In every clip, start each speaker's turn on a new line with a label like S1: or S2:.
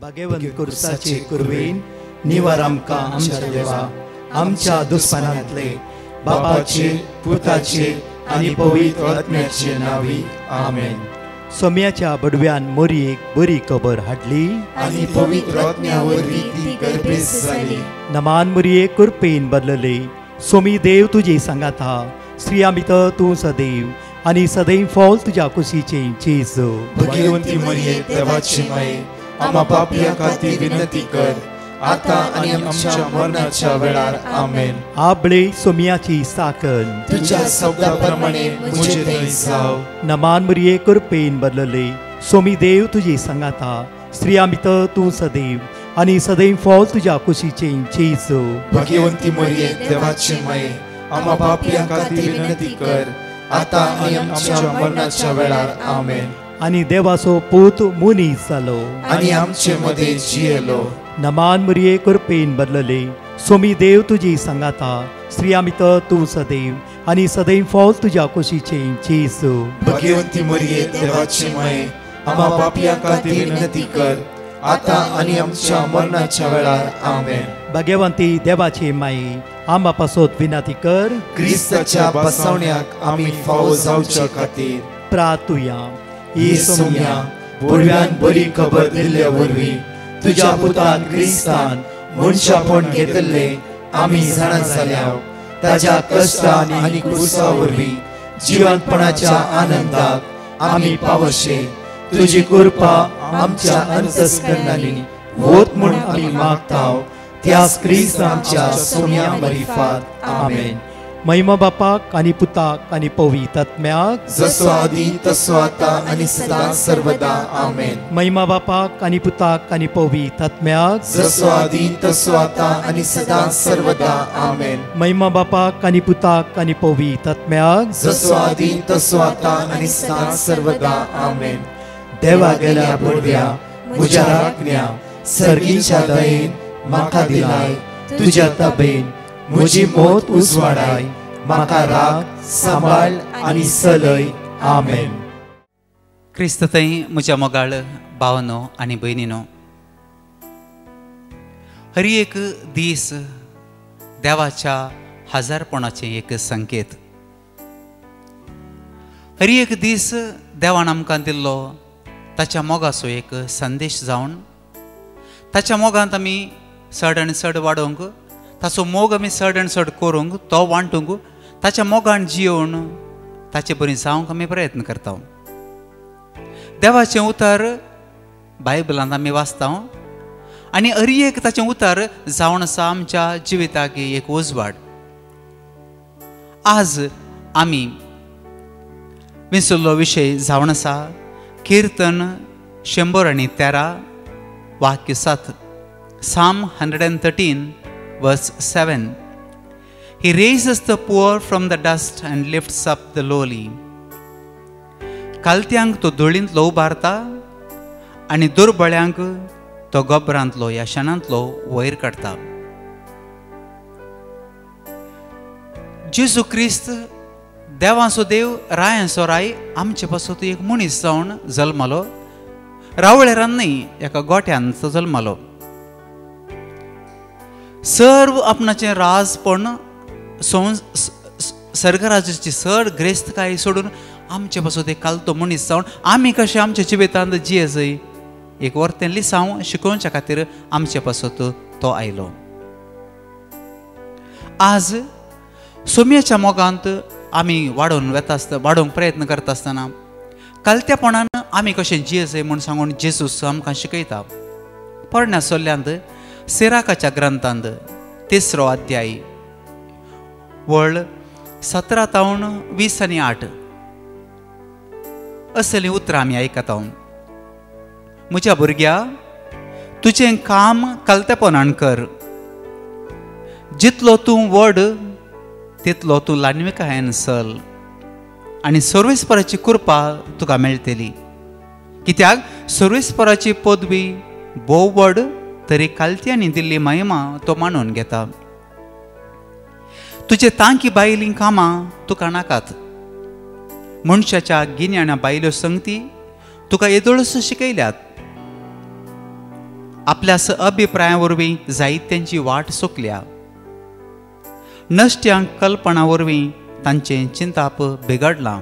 S1: भगवंत कुर्साचे कुरवेन निवार आमकां आमच्या देवा आमच्या दुस्मनांतले बापाचे पुताचे आनी पवित्र आत्म्याचे नावी आमेन. सोम्याच्या बडव्यान मोरयेक बरी खबर हाडली
S2: आनी पवित्र आत्म्या वरवीं ती गर्भेस जाली.
S1: नमान मोरये कुरपेन बदलले. सोमी देव तुजे सांगात हा. स्त्रिया भितर तूं सदैव आनी सदैव फॉल तुज्या कुशीचे जेजू.
S2: भगवंती मरिये देवाची माये आम्हा पापियां खातीर विनंती कर आता आनी आमच्या मरणाच्या वेळार आमेन.
S1: आबळे सोम्याची साकन
S2: तुझ्या शब्दाप्रमाणे मुझे थंय जाव.
S1: नमान मोरये कुरपेन बदलले. सोमी देव तुजे सांगात हा. स्त्रिया भितर तूं सदैव आनी सदैव फॉल तुज्या कुशीचे जेजू.
S2: भगवंती मरिये देवाची माये आम्हा पापियां खातीर विनंती कर आता आनी आमच्या मरणाच्या वेळार आमेन.
S1: आनी देवाचो पूत मुनीस जालो
S2: आनी आमचे मदे जियेलो.
S1: नमान मोरये कुरपेन बदलले. सोमी देव तुजी सांगात हा. स्त्रिया भितर तूं सदैव आनी सदैव फॉल तुज्या कुशीचे जेजू.
S2: भगवंती मरिये देवाची माये आम्हा पापियां खातीर विनंती कर आता आनी आमच्या मरणाच्या वेळार आमेन.
S1: भगवंती देवाचे माये आम्हा पासत विनंती कर.
S2: क्रिस्ताच्या बसवण्याक आमी फावो जावच्या खातीर
S1: प्रार्थुया.
S2: ही सोम्या बडव्यान बरी खबर दिल्ल्या वरवीं तुज्या पुतान क्रिस्तान मनशापण घेतले आमी जाणा जाल्या. ताज्या कश्टान आनी क्रुसा वरवीं जिवंतपणाच्या आनंदाक आमी पावशे. तुजी कृपा आमच्या अंतस्करणांनी वोत म्हूण आमी मागताव. त्याच क्रिस्त आमच्या सोम्या मरिफात आमेन.
S1: महिमा बापाक आनी पुताक आनी पवित्र आत्म्याक
S2: जसो आदी तसो आता आनी सदां सर्वदा आमेन.
S1: महिमा बापाक आनी पुताक आनी पवित्र आत्म्याक
S2: जसो आदी तसो आता आनी सदां सर्वदा आमेन.
S1: महिमा बापाक आनी पुताक आनी पवित्र आत्म्याक
S2: जसो आदी तसो आता आनी सदां सर्वदा आमेन. देवा गेल्या बडव्या म्हज्या राखण्या सर्गीच्या दयेन म्हाका दिलाय. तुज्या तबेन म्हजी मोत उजवाडाय. म्हाका राख सांबाळ आनी चलय. आमेन.
S3: क्रिस्त थंय म्हज्या मोगाळ भावनो आनी भयणीनो, हर एक दीस देवाच्या हजारपणाचें एक संकेत. हर एक दीस देवान आमकां दिल्लो ताच्या मोगाचो एक संदेश जावन ताच्या मोगांत आमी चड आनी चड वाडोवंक, ताचो मोग आमी चड आनी चड करूंक, तो वांटूंक, ताच्या मोगान जियोवन ताचे बरी जावंक आमी प्रयत्न करता. देवाचें उतर बायबलांत आमी वाचता आनी हर एक ताचें उतर जावन आसा आमच्या जिविताक एक उजवाड. आज आमी विसरलो विशय जावन आसा कीर्तन 113 वाक्य 7. Psalm 113 verse 7. He raises the poor from the dust and lifts up the lowly. कालत्यांक तो धुळींतलो उबारता आनी दुर्बळ्यांक तो गोबरांतलो या क्षणांतलो वयर काडटा. जेजू क्रिस्त देवाचो देव रायांचो राय आमचे पासून एक मनीस जावन जल्मलो. रावळेरान न्ही, एका गोठ्यान तो जल्मलो. सर्व आपणाचें राजपण सर्गराजाची सर ग्रेस्तकाय सोडून आमचे पासून एक कालतो मनीस जावन आमी कशें आमच्या जिवितांत जियेजय एक वर्तें लिसांव शिकोवच्या खातीर आमचे पासून तो आयलो. आज सोम्याच्या मोगांत आमी वाडोवन वेता आसतना, वाडोवंक प्रयत्न करता आसतना कालत्यापणान आमी कशें जियेजय म्हूण सांगून जेजूस आमकां शिकयता. पोरण्या सोल्ल्यांत सिराकाच्या ग्रंथांत 3रो अध्याय वळ 17 ते 20 आनी 8 असलीं उतरां आमी आयकता. म्हज्या भुरग्या, तुजें काम कालतेपणान कर. जितलो तूं व्हड तितलो तूं लाडविकायेन चल आनी सर्वेस्पराची कृपा तुका मेळटली. कित्याक सर्वेस्पराची पदवी भोव व्हड तरी कालत्यांनी दिल्ली महिमा तो मानून घेता. तुजे तांकी बायलीं कामां तुका नाकात. मनशाच्या गिन्याण्या बायल्यो संगती तुका येदोळस शिकयल्यात. आपल्या अभिप्राया वरवीं जायत्यांची वाट सोकल्या. नश्ट्यांक कल्पना वरवीं तांचें चिंताप बिगडलां.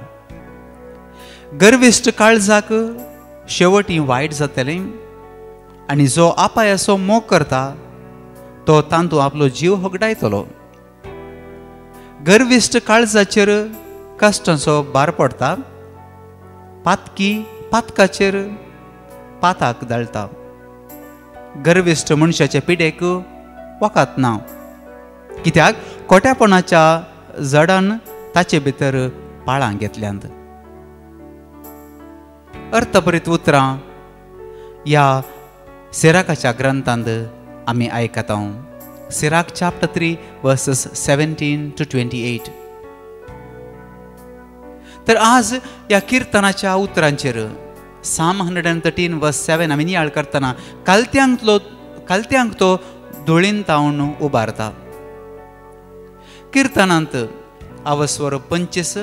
S3: गर्विश्ट काळजाक शेवटी वायट जातलें आनी जो आपायाचो मोग करता तो तांतू आपलो जीव होगडायतलो. गर्विश्ट काळजाचेर कश्टांचो भार पडटा, पातकी पातकाचेर पाताक दळटा. गर्विश्ट मनशाचे पिडेक वकात ना, कित्याक खोटेपणाच्या जडान ताचे भितर पाळां घेतल्यांत. अर्थभरीत उतरां ह्या सिराकाच्या ग्रंथांत आमी आयकता. Sirach chapter 3 verses 17 to 28. तर आज ह्या किर्तनाच्या उतरांचेर Psalm 113 verse 7 आमी नियाळ करतना कालत्यांक तो धुळींतावन उबारता. किर्तनांत अवस्वर 25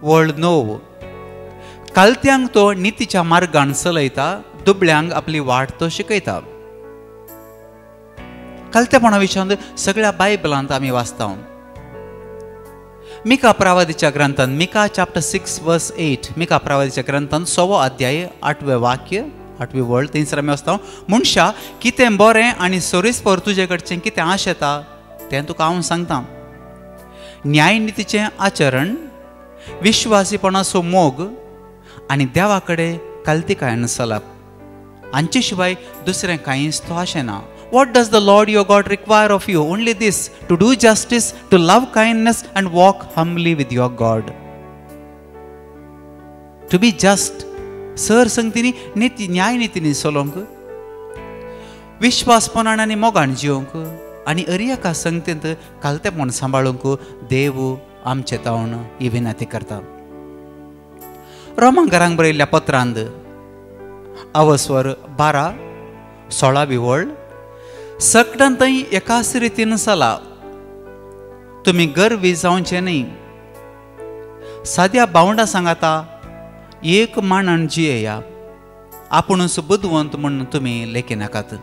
S3: वळ 9 कालत्यांक तो नितीच्या मार्गान चलयता, दुबळ्यांक आपली वाट तो शिकयता. कालतेपणा विशयांत सगळ्या बायबलांत आमी वाचता. मिका प्रवादीच्या ग्रंथांत मिका chapter 6 verse 8 मिका प्रवादीच्या ग्रंथांत 6 अध्याय 8वें वाक्य 8वी वळ थंयसर आमी वाचता. मनशा कितें बरें आनी सोरीसपर तुजे कडचें कितें आश येता तें तुका हांव सांगता. न्याय नितीचें आचरण, विश्वासीपणाचो मोग आनी देवा कडेन कालतिकायेन चलप, हांचे शिवाय दुसरें कांयच तो आशेना. What does the Lord your God require of you? Only this, to do justice, to love kindness and walk humbly with your God. To be just, सर संगतीनी नीती न्याय नितीनी चलोवंक, विश्वासपणान आनी मोगान जिवंक आनी अर्यका संगतींत कालतेपण सांबाळूंक देव आमचे तावन ही विनंती करता. रोमांकारांक बरयल्ल्या पत्रांत अवस्वर 12-16 वळ सकटान थंय एकाच रितीन चला, तुमी गर्वी जावचे न्ही. साद्या बावंडा सांगाता एक मानान जियेया, आपुणूच बुदवंत म्हण तुमी लेखी नाकात.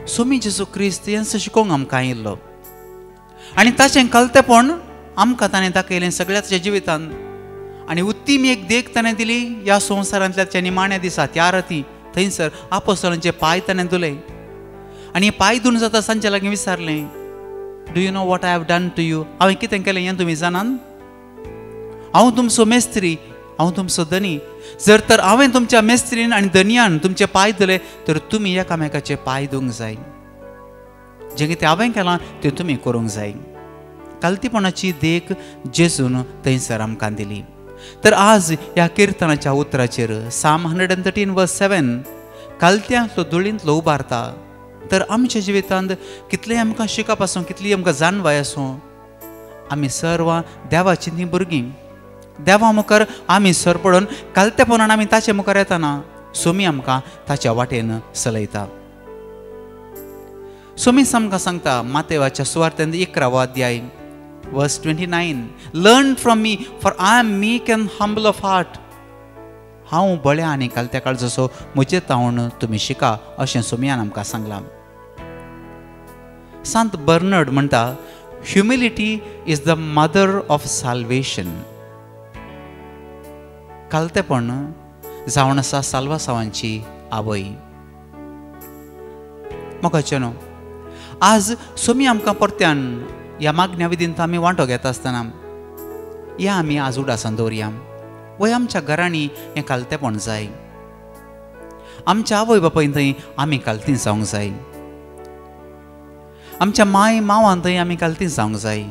S3: सुमी जेजू क्रिस्त हेंच शिकोवंक आमकां आयिल्लो आनी ताचें कलतेपण आमकां ताणें दाखयलें सगळ्याच्या जिवितांत. आनी उत्तीम एक देख ताणें दिली ह्या संवसारांतल्या त्या निमाण्या दिसा त्या राती थंयसर आपोस्तलांचे पांय ताणें धुले आनी पांय धुवन जाता तांचे लागीं विचारलें, do you know what I have done to you? हांवें कितें केलें हें तुमी जाणात? हांव तुमचो मेस्त्री, हांव तुमचो धनी. जर तर हांवें तुमच्या मेस्त्रीन आनी धनयान तुमचे पांय धुले तर तुमी एकामेकाचे पांय धुवंक जाय. जें कितें हांवें केलां तें तुमी करूंक जाय. कालतीपणाची देख जेजून थंयसर आमकां दिली. तर आज ह्या किर्तनाच्या उतराचेर Psalm 113 verse 7 कालत्यांतलो धुळींतलो उबारता. तर आमच्या जिवितांत कितलें आमकां शिकप आसूं, कितली आमकां जाणवाय आसूं, आमी सर्व देवाची न्ही भुरगीं. देवा मुखार आमी सरपडून कालतेपणान आमी ताचे मुखार येतना सोमी आमकां ताच्या वाटेन चलयता. सोमीस आमकां सांगता मातेवाच्या सुवार्थेंत 11 अध्याय verse 29, learn from me for I am meek and humble of heart. हांव बळ्या आनी कालत्या काळजाचो म्हजे तावन तुमी शिका अशें सोमियान आमकां सांगलां. संत बर्नर्ड म्हणटा, humility is the mother of salvation. कालतेपण जावन आसा साल्वासावांची आवय. मोगाचेनो आज सोमी आमकां परत्यान ह्या मागण्या विधींत आमी वांटो घेता आसतना या आमी आज उडासान दवरया. वय आमच्या घरांनी हें कालतेपण जाय. आमच्या आवय बापायन थंय आमी कालतीं जावंक जाय. आमच्या माय मांवान थंय आमी कालतीं जावंक जाय.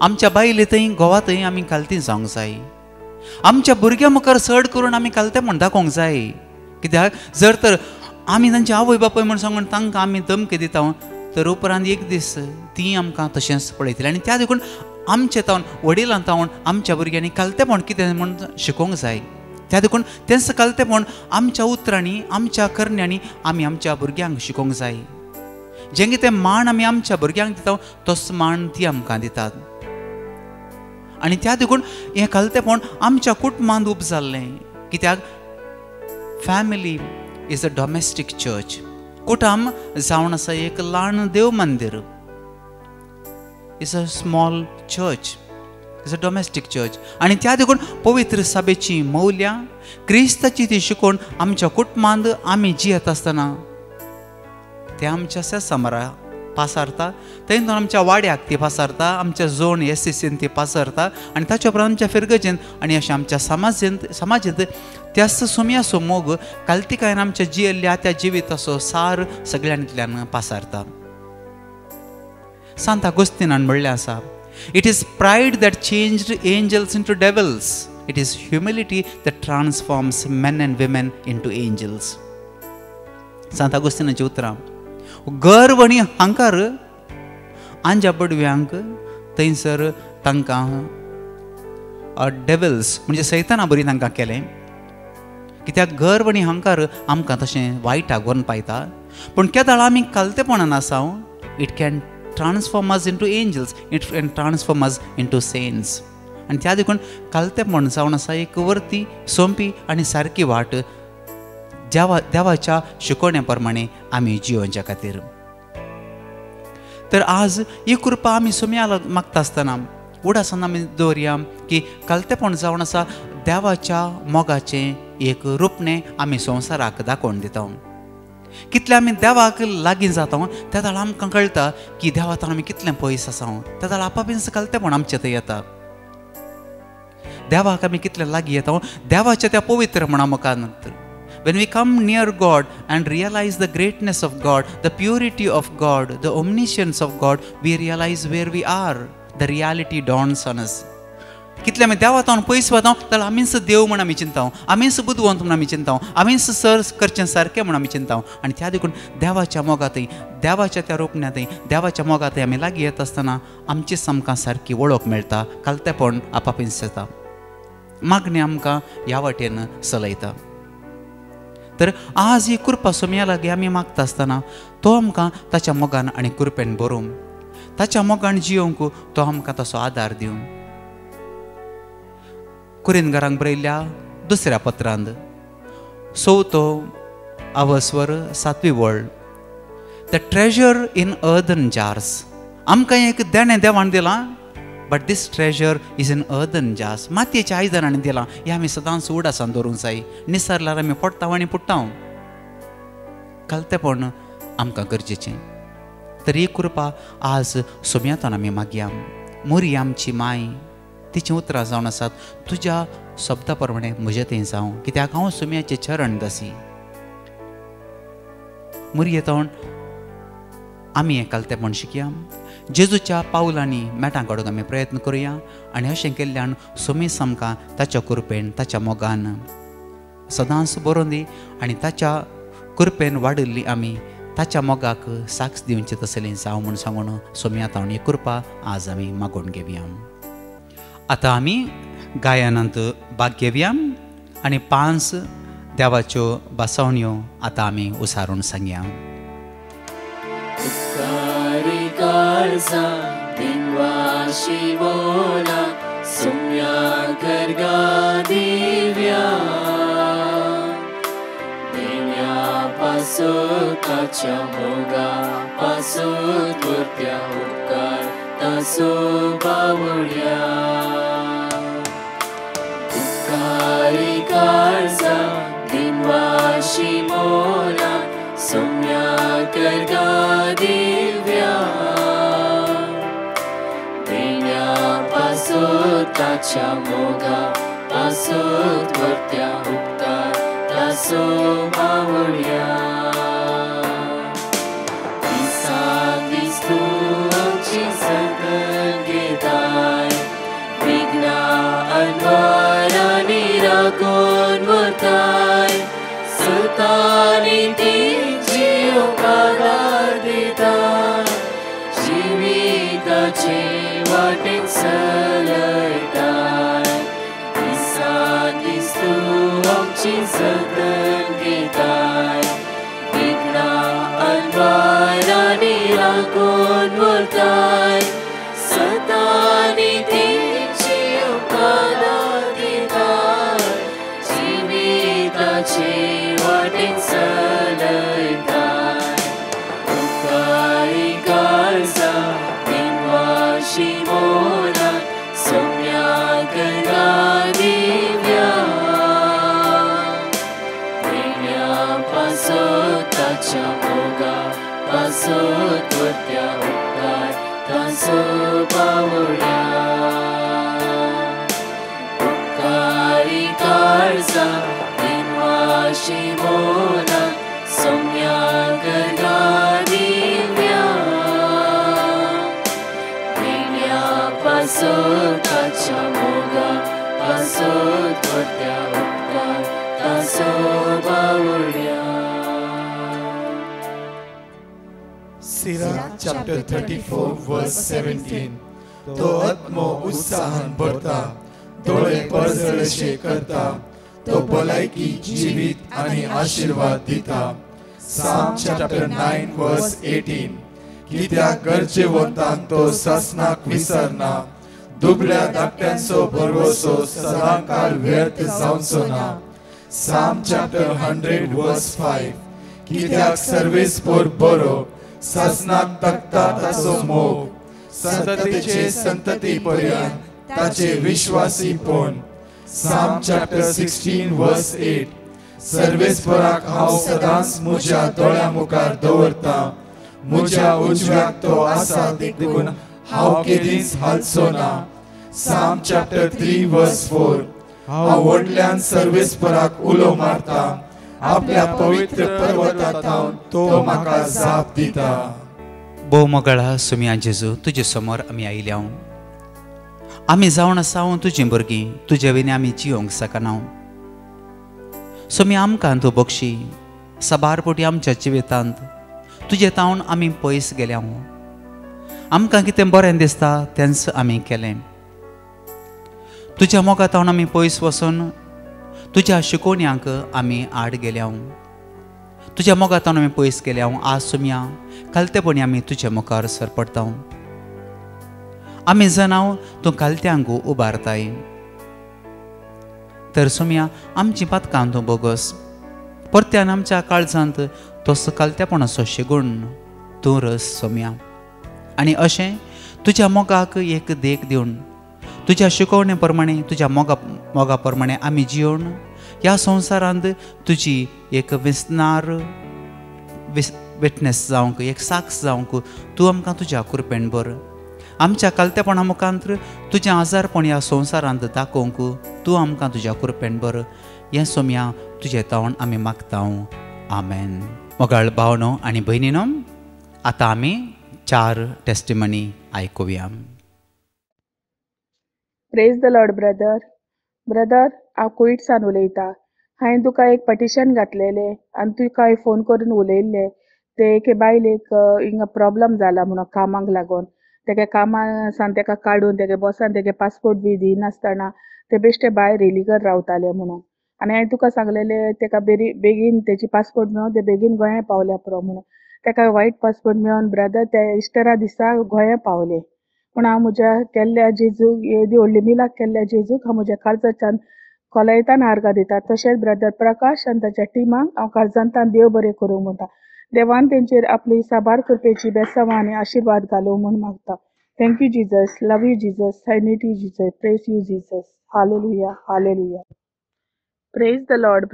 S3: आमच्या बायले थंय घोवा थंय आमी कालतीं जावंक जाय. आमच्या भुरग्यां मुखार चड करून आमी कालतेपण दाखोवंक जाय. कित्याक जर तर आमी तांचे आवय बापाय म्हूण सांगून तांकां आमी धमकी दिता तर उपरांत एक दीस तीं आमकां तशेंच पळयतलीं. आनी त्या देखून आमचे तावन वडिलां तावन आमच्या भुरग्यांनी कालतेपण कितें म्हूण शिकोवंक जाय. त्या देखून तेंच कालतेपण आमच्या उतरांनी आमच्या करण्यांनी आमी आमच्या भुरग्यांक शिकोवंक जाय. जें कितें मान आमी आमच्या भुरग्यांक दिता तोच मान ती आमकां दितात. आनी त्या देखून हें कालतेपण आमच्या कुटुंबांत उब जाल्लें. कित्याक family is a domestic church. कुटाम जावन आसा एक ल्हान देव मंदिर. Is a small church, is a domestic church. आणि त्या देखून पवित्र सभेची मौल्या क्रिस्ताची ती शिकवण आमच्या कुटुंबांत आमी जियेत आसतना ते आमच्या समरा पासारता, थंय आमच्या वाड्याक ती पासारता, आमच्या जोण एसीसीन ती पासारता आणि ताच्या उपरांत आमच्या फिरगजेन आणि अशें आमच्या समाजांत त्याच सुमयाचो मोग काल्तिकायेन आमच्या जियेल्ल्या त्या जिविताचो सार सगळ्यांतल्यान पासारता. सांत अगोस्तिनान म्हणलें आसा, it is pride that changed angels into devils, it is humility that transforms men and women into angels. सांत अगोस्तिनाची उतरां, गर्व आनी अहंकार आंज्या पडव्यांक थंयसर तांकां डेव्हिल्स म्हणजे सैताना बरी तांकां केलें. कित्याक गर्व आनी अहंकार आमकां तशें वायटाक व्हरून पायता. पूण केदाळ आमी कालतेपणान आसाव, it can transform us into angels, it can transform us into saints. आनी त्या देखून कालतेपण जावन आसा एक वर्ती सोंपी आनी सारकी वाट देवाच्या शिकवण्या प्रमाणे आमी जियोवच्या खातीर. तर आज ही कृपा आमी सुमयाला मागता आसतना उडासान आमी दवरया की कालतेपण जावन आसा देवाच्या मोगाचें एक रूपणें आमी संवसाराक दाखोवन दिता. कितले आमी देवाक लागीं जाता त्या दाळ आमकां कळटा की देवातान आमी कितलें पयस आसा. त्या दाळ आपापीस कालतेपण आमचें थंय येता. देवाक आमी कितलें लागीं येता देवाच्या त्या पवित्रपणा मुखार. When we come near God and realize the greatness of God, the purity of God, the omniscience of God, we realize where we are. The reality dawns on us. कितले आमी देवातान पयस वता जाल्यार आमीच देव म्हण आमी चिंता, आमीच बुद्धवंत म्हण आमी चिंता, आमीच सर करचें सारकें म्हण आमी चिंता. आनी त्या देखून देवाच्या मोगांतय, देवाच्या त्या रोपण्यातय, देवाच्या मोगांतय आमी लागीं येता आसतना आमचीच आमकां सारकी वळख मेळटा, कालतेपण आपापीस जाता. मागणी आमकां ह्या वाटेन चलयता. तर आज ही कृपा सुमया लागीं आमी मागता आसतना तो आमकां ताच्या मोगान आनी कृपेन भरूं, ताच्या मोगान जियोंक तो आमकां तसो आदार दिवं. कुरिंदकारांक बरयल्ल्या दुसऱ्या पत्रांत 4 अवस्वर 7वी वळ, the treasure in earthen jars. आमकां एक देणें देवान दिलां, but this treasure is in earthen jars. मातयेच्या आयदनांनी दिलां. हें आमी सदांच उडासान दवरूंक जाय. निसरल्यार आमी पडटाव आनी पुट्टाव. कालतेपण आमकां गरजेचें. तर ही कृपा आज सुमयातान आमी मागया. मोरी आमची माय, तिचीं उतरां जावन आसात, तुज्या शब्दा प्रमाणे म्हजें थंय जावं, कित्याक हांव सुमयाचे चरण दसी. मोरी येतोन आमी हें कालतेपण शिकया. जेजूच्या पावलांनी मेटां काडूंक आमी प्रयत्न करुया. आनी अशें केल्ल्यान सुमीस आमकां ताच्या कृपेन, ताच्या मोगान सदांच बरोवन दी. आनी ताच्या कृपेन वाडिल्ली आमी ताच्या मोगाक साक्ष दिवचें तसलें जावं म्हूण सांगून सुमयातान ही कृपा आज आमी मागून घेवया. आतां आमी गायनांत भाग घेवया आनी 5 देवाच्यो बासावण्यो आतां आमी उसारून सांगया.
S4: Garza dinwashi bola sumya garga divya dinya pasutacha moga pasut murtya ukar taso bawulya ukari garza dinwashi bola sumya garga divya dinya pasutacha moga pasut murtya ukar taso bawulya isa Kristu amchi sangetai vigna anwarani rakon murtai sultani jiyo kadar ditai जीविताचे वाटेक चलयताय दिसा दीस तूं आमची जतन घेताय विघ्ना अनवारांनी राखून व्हरताय सतांनी तेंची उपकार दिताय जीविताचे वाटेक शिमोना सौम्या गदा दिव्या प्रेण्यापासून ताच्या मोगा पासून तोत्या उपकार तांचो बावड्या उपकारी काळजा दिनवा शिमोना सौम्या गदा दिव्या प्रेण्यापासून ताच्या मोगा पासून तोत्या उपकार तांचो बावड्या.
S2: Sirach chapter 34 verse 17. तो आत्मो उत्साहान भरता, दोळे पळसळशे करता, तो भलायकी जीवित आणि आशीर्वाद दिता. Psalm chapter 9 verse 18. कित्याक गरजेवंतांक तो सासनाक विसरना, दुबळ्या धाकट्यांचो भरवसो सदांकाळ व्यर्थ जावचो ना. Psalm chapter 100 verse 5. कित्याक सर्वेस्पर बरो, सासनाक तकता ताचो मोग, संततीचे संतती पर्यंत ताचे विश्वासीपण. Psalm chapter 16 verse 8. सर्वेस्पराक हांव सदांच म्हज्या दोळ्या मुखार दवरता, म्हज्या उजव्याक तो आसा देखून हांव केदींच हालचो ना. Psalm chapter 3 verse 4. हांव व्हडल्यान सर्वेस्पराक उलो मारता, आपल्या पवित्र पर्वतांत तो म्हाका जाप दिता.
S3: भोव मोगळा सुम्या जेजू, तुजे समोर आमी आयल्या. आमी जावन आसा तुजीं भुरगीं, तुजे विने आमी जियोंक शकना. सुम्या आमकां तूं बक्षी, सबारपोटी आमच्या जिवितांत तुजे तावन आमी पयस गेल्या. आमकां कितें बरें दिसता तेंच आमी केलें. तुज्या मोगा तावन आमी पयस वचून तुज्या शिकोवण्यांक आमी आड गेल्या. तुज्या मोगा तावन आमी पयस गेल्या. आज सुम्या कालतेपणी आमी तुज्या मुखार सरपडटा. आमी जाणाव तूं कालत्यांक उबारताय. तर सुम्या आमची पातकां तूं बोगस, परत्यान आमच्या काळजांत तसो कालत्यापणाचो शिगूण तूं रस सुम्या. आनी अशें तुज्या मोगाक एक देख दिवन, तुज्या शिकोवणे प्रमाणे, तुज्या मोगा प्रमाणे आमी जियोन ह्या संवसारांत तुजी एक विस्नार विटनेस जावंक, एक साक्ष जावंक तूं आमकां तुज्या कृपेन भर. आमच्या कालतेपणा मुखांतर तुजें आजारपण ह्या संवसारांत दाखोवंक तूं आमकां तुज्या कृपेन भर. हें सोम्या तुजें तावन आमी मागता. आमेन. मोगाळ भावनो आनी भयणीनो, आतां आमी 4 टेस्टिमनी आयकुया.
S5: Praise the lord. ब्रदर हांव कुईटसान उलयतां. हांवें तुका एक पटिशन घातलेलें आनी तुका फोन करून उलयल्ले. ते एके बायलेक हिंगा प्रॉब्लम जाला म्हणून कामाक लागून. तेगे कामान सान तेका काडून तेगे बॉसान तेगे पासपोर्ट बी दिनासतना ते बेश्टे भायर रेलीगर रावताले म्हणून. आनी हांवें तुका सांगलेलें तेका बेगीन तेजी पासपोर्ट मेळोन ते बेगीन गोंया पावल्या पुरो म्हणून. तेका वायट पासपोर्ट मेळोन ब्रदर ते इस्टरा दिसा गोंया पावले. पूण हांव म्हज्या केल्ल्या जेजूक, येदी व्हडली मिलाक केल्ल्या जेजूक हांव म्हज्या काळजाच्यान खोलायतान आर्गां दिता. तशेंच ब्रदर प्रकाश आनी ताच्या टिमाक हांव काळजांतान देव बरें करूं म्हणटा. देवान तेंचेर आपली साबार कृपेची बेसांव आनी आशिर्वाद घालूं म्हूण मागता. Thank you Jesus. Love you Jesus. I need you Jesus. Praise you Jesus. Hallelujah, hallelujah. Praise the lord.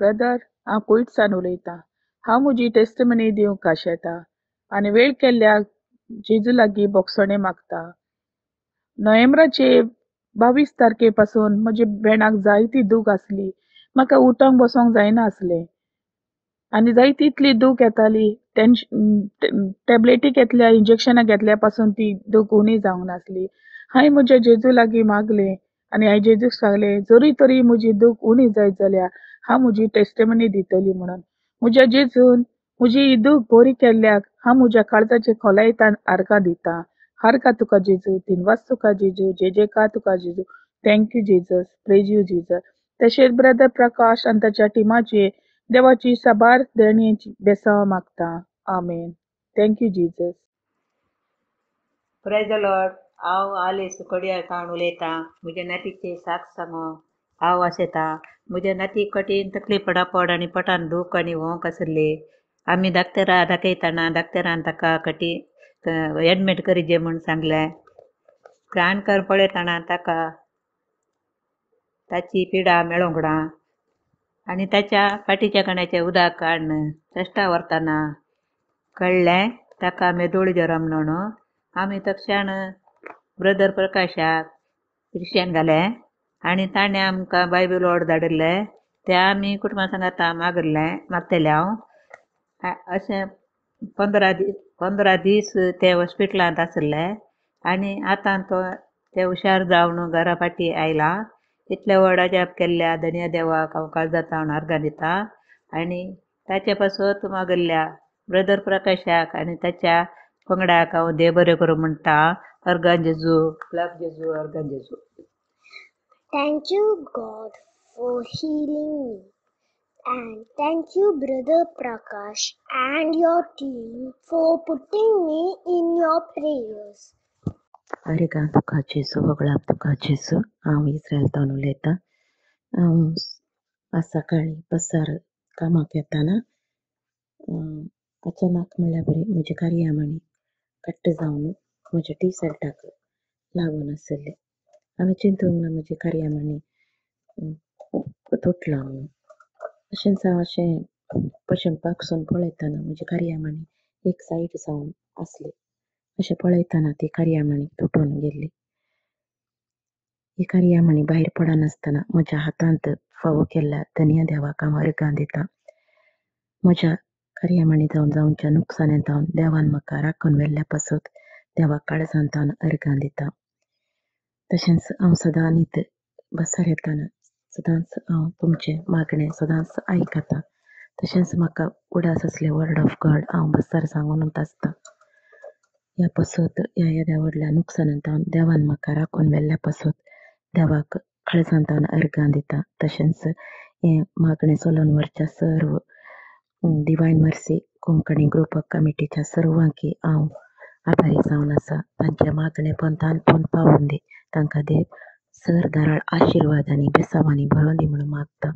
S5: Brother हांव कुईटसान उलयतां. हांव म्हजी टेस्टमनी दिवंक आशेतां आनी वेळ केल्ल्या जेजू लागीं बोगसणे मागता. नोव्हेंबराचे 22 तारखे पासून म्हज्या बेणाक जायती दूख आसली. म्हाका उठोंक बसोंक जायना आसलें आनी जायती इतली दूख येताली. टॅबलेटी घेतल्या, इंजेक्शनां घेतल्या पासून ती दूख उणी जावंक नासली. हांवें म्हज्या जेजू लागीं मागलें आनी हांवें जेजूक सांगलें जरी तरी म्हजी दूख उणी जायत जाल्यार हांव म्हजी टेस्टमनी दितली म्हणून. म्हज्या जेजून म्हजी ही दूख बरी केल्ल्याक हांव म्हज्या काळजाचे खोलायतान आर्गां दितां. हारका तुका जेजू, दिनवास तुका जेजू, जेजेकार तुका जेजू. Thank you Jesus. Praise you Jesus. तशेंच ब्रदर प्रकाश आनी ताच्या टिमाची देवाची साबार देणीची बेसांव मागता. Amen. Thank you Jesus.
S6: Praise the lord. हांव आले सुकोड्या कावन उलयतां. म्हज्या नातीचे साथ सांगो हांव आसयतां. म्हज्या नाती कठीण तकली पडापड आनी पोटान दूख आनी वोंक आसले. आमी दाक्तरा दाखयतना दाक्तरान ताका एडमीट करीजे म्हूण सांगलें. घाण कर पळयतना ताका ताची पिडा मेळोंक ना आनी ताच्या फाटीच्या कण्याचें उदक काडून चेश्टा व्हरतना कळ्ळें ताका मेदोळ जरम म्हणून. आमी तक्षण ब्रदर प्रकाशाक क्रिश्चन घालें आनी ताणें आमकां बायबल ओड धाडिल्लें तें आमी कुटुंबा सांगाता मागतलें हांव. अशें 15 दीस ते हॉस्पिटलांत आसले आनी आतां ते हुशार जावन घरा फाटी आयला. इतले व्हड अजाप केल्ल्या धन्य देवाक हांव काळजांत हांव आर्गां दिता आनी ताचे पासत मागल्ल्या ब्रदर प्रकाशाक आनी ताच्या पंगडाक हांव देव बरें करूं म्हणटा. अर्गां जेजू, लव जेजू, अर्गां जेजू.
S7: Thank you, God, for healing me. And thank you, Brother Prakash and your team for putting me in your prayers.
S8: अर्गां तुका जेजू, वगळां तुका जेजू. हांव इस्रायलतान उलयतां. आज सकाळीं बसार कामाक येताना अचानक म्हणल्यार बरी म्हजी कार्यामणी कट्ट जावन म्हज्या टी शर्टाक लागून आसले. हांवें चिंतूंक ना म्हजी कार्यामणी तुटला म्हणून. तशेंच हांव अशें पळसून पळयताना म्हजी कार्यामणी एक सायड जावन आसली. अशें पळयताना ती कार्यामणी तुटून गेल्ली. ही कार्यामणी भायर पडनासतना म्हज्या हातांत फावो केल्ल्या धन्य देवाक हांव अर्गां दितां. म्हज्या कार्यामणी जावच्या नुकसानांत देवान म्हाका राखून व्हेल्ल्या पासून देवाक काळजांत अर्गां दितां. तशेंच हांव सदांच बसार येताना सदांच हांव तुमचें मागणें सदांच आयकतां. तशेंच म्हाका उडास असले वर्ड ऑफ गॉड हांव बसार सांगूनच आसता. ह्या पासून ह्या येद्या व्हडल्या नुकसानांत देवान म्हाका राखून व्हेल्ल्या पासून देवाक काळजांत अर्गां दितां. तशेंच हें मागणें चलोवन व्हरच्या सर्व डिवायन मर्सी कोंकणी ग्रूप कमिटीच्या सर्वांकी हांव आभारी जावन आसा. तांचे मागणें पंथान पावून दी. तांकां देव सर दाराळ आशिर्वादांनी बेसावांनी भरोवन दी म्हणून मागता.